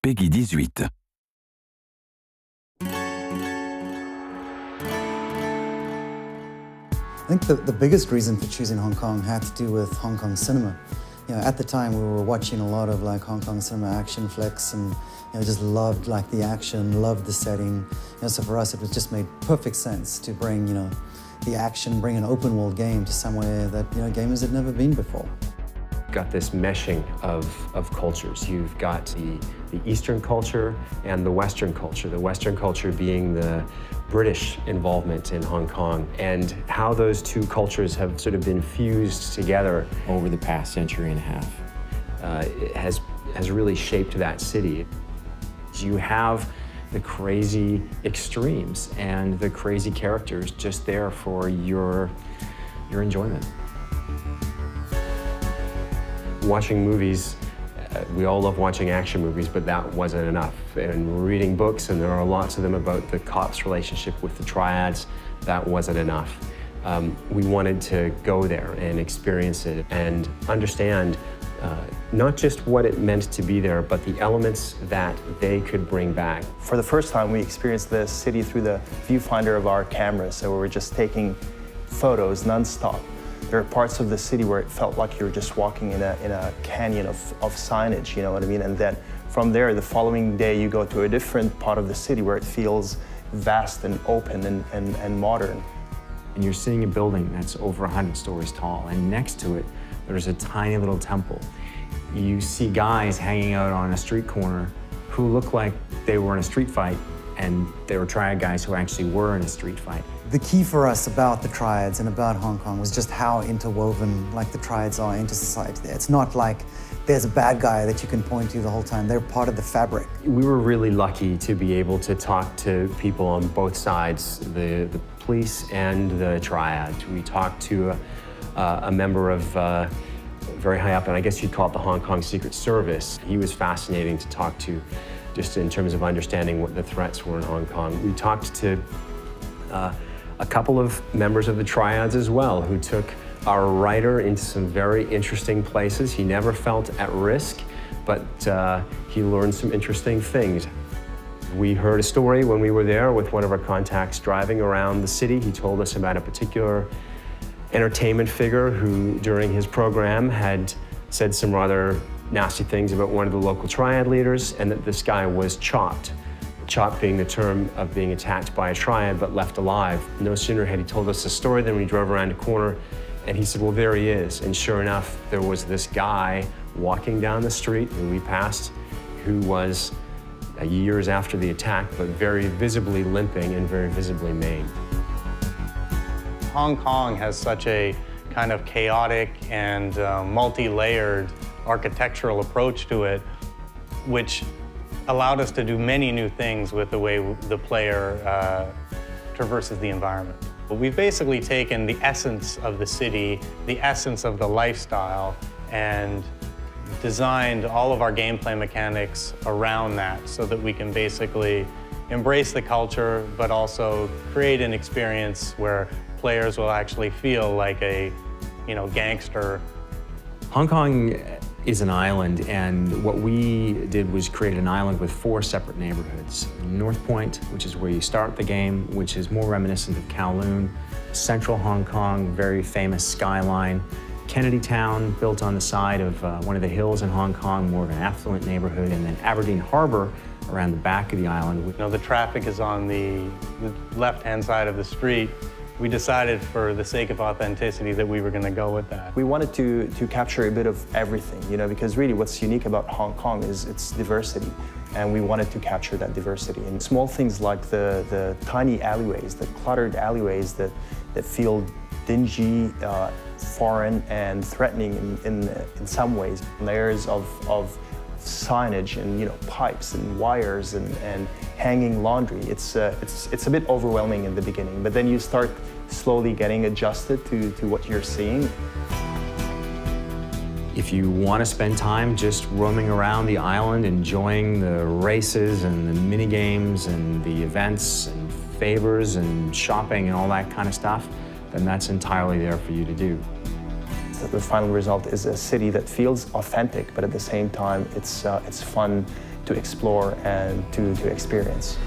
Peggy 18. I think the biggest reason for choosing Hong Kong had to do with Hong Kong cinema. You know, at the time we were watching a lot of like Hong Kong cinema action flicks and just loved like the action, loved the setting. So for us it was just made perfect sense to bring the action, bring an open world game to somewhere that gamers had never been before. Got this meshing of cultures. You've got the Eastern culture and the Western culture. The Western culture being the British involvement in Hong Kong, and how those two cultures have sort of been fused together over the past century and a half. It has really shaped that city. You have the crazy extremes and the crazy characters just there for your enjoyment. Watching movies, we all love watching action movies, but that wasn't enough. And reading books, and there are lots of them about the cops' relationship with the triads, that wasn't enough. We wanted to go there and experience it and understand not just what it meant to be there, but the elements that they could bring back. For the first time, we experienced the city through the viewfinder of our cameras, so we were just taking photos nonstop. There are parts of the city where it felt like you were just walking in a canyon of signage, you know what I mean? And then from there, the following day, you go to a different part of the city where it feels vast and open and modern. And you're seeing a building that's over 100 stories tall, and next to it, there's a tiny little temple. You see guys hanging out on a street corner who look like they were in a street fight, and they were triad guys who actually were in a street fight. The key for us about the triads and about Hong Kong was just how interwoven like the triads are into society there. It's not like there's a bad guy that you can point to the whole time. They're part of the fabric. We were really lucky to be able to talk to people on both sides, the police and the triad. We talked to a member of very high up, and I guess you'd call it the Hong Kong Secret Service. He was fascinating to talk to, just in terms of understanding what the threats were in Hong Kong. We talked to a couple of members of the triads as well, who took our writer into some very interesting places. He never felt at risk, but he learned some interesting things. We heard a story when we were there with one of our contacts driving around the city. He told us about a particular entertainment figure who, during his program, had said some rather nasty things about one of the local triad leaders, and that this guy was chopped. Chopped being the term of being attacked by a triad but left alive. No sooner had he told us the story than we drove around a corner, and he said, well, there he is. And sure enough, there was this guy walking down the street who we passed, who was years after the attack, but very visibly limping and very visibly maimed. Hong Kong has such a kind of chaotic and multi-layered architectural approach to it, which allowed us to do many new things with the way the player traverses the environment. We've basically taken the essence of the city, the essence of the lifestyle, and designed all of our gameplay mechanics around that so that we can basically embrace the culture, but also create an experience where players will actually feel like a, gangster. Hong Kong is an island, and what we did was create an island with 4 separate neighborhoods. North Point, which is where you start the game, which is more reminiscent of Kowloon. Central Hong Kong, very famous skyline. Kennedy Town, built on the side of one of the hills in Hong Kong, more of an affluent neighborhood. And then Aberdeen Harbor, around the back of the island. The traffic is on the left-hand side of the street. We decided, for the sake of authenticity, that we were going to go with that. We wanted to capture a bit of everything, because really what's unique about Hong Kong is its diversity, and we wanted to capture that diversity. And small things like the tiny alleyways, the cluttered alleyways that feel dingy, foreign, and threatening in some ways. Layers of signage and pipes and wires and hanging laundry. It's a bit overwhelming in the beginning, but then you start slowly getting adjusted to what you're seeing. If you want to spend time just roaming around the island, enjoying the races and the mini games and the events and favors and shopping and all that kind of stuff, then that's entirely there for you to do. The final result is a city that feels authentic, but at the same time, it's fun to explore and to experience.